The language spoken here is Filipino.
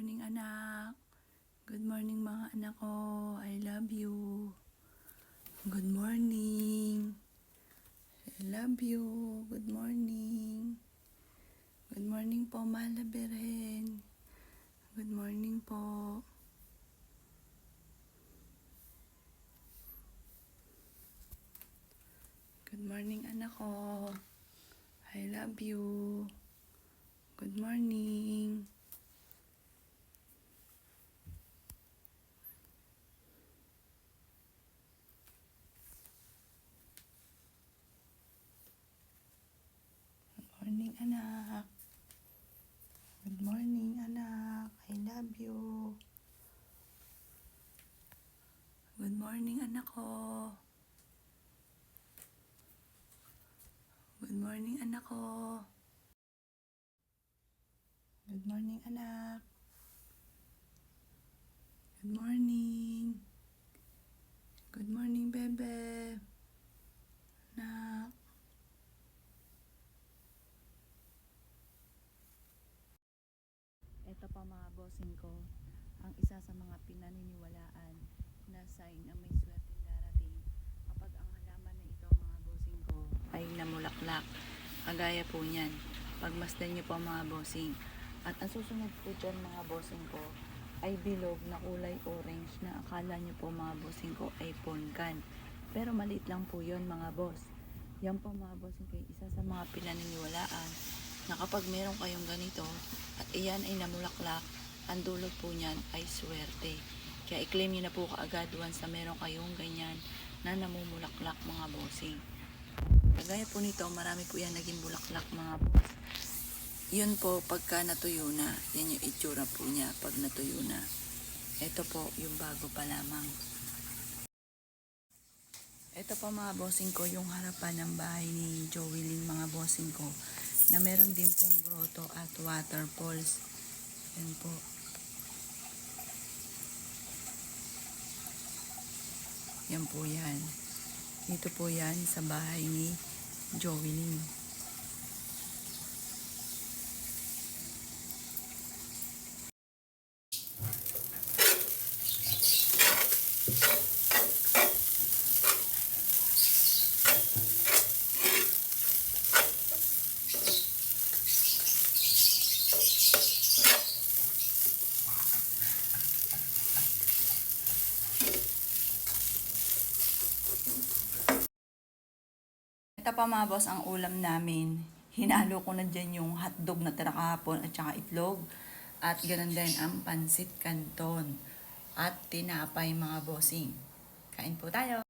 morning, anak. Good morning, mga anak ko. I love you. Good morning. I love you. Good morning. Good morning po, mahal na Beren. Good morning po. Good morning, anak ko. I love you. Good morning. Good morning, anak. Good morning, anak. I love you. Good morning, anak ko. Good morning, anak ko. Good morning, anak. Good morning. Good morning, bebe. Anak. Ito pa mga bossing ko, ang isa sa mga pinaniniwalaan na sign na may swerteng darating kapag ang halaman na ito mga bossing ko ay namulaklak. Kagaya po niyan, pagmasdan niyo po mga bossing. At ang susunod po dyan mga bossing ko ay bilog na kulay orange na akala niyo po mga bossing ko ay ponkan. Pero maliit lang po yon mga boss. Yan po mga bossing ko, isa sa mga pinaniniwalaan na kapag meron kayong ganito at iyan ay namulaklak, ang dulot po niyan ay swerte. Kaya i-claim niyo na po kaagad once na meron kayong ganyan na namumulaklak mga bossing. Kagaya po nito, marami po yan naging bulaklak mga boss. Yun po pagka natuyo na, yan yung itsura po niya pag natuyo na. Ito po yung bago pa lamang. Ito pa mga bossing ko, yung harapan ng bahay ni Joelyn mga bossing ko, na meron din pong grotto at waterfalls. Yan po. Yan po yan. Dito po yan sa bahay ni Joelyn. Ito pa mga boss ang ulam namin. Hinalo ko na dyan yung hotdog na tira kahapon at saka itlog. At ganun din ang pansit canton. At tinapay mga bossing. Kain po tayo.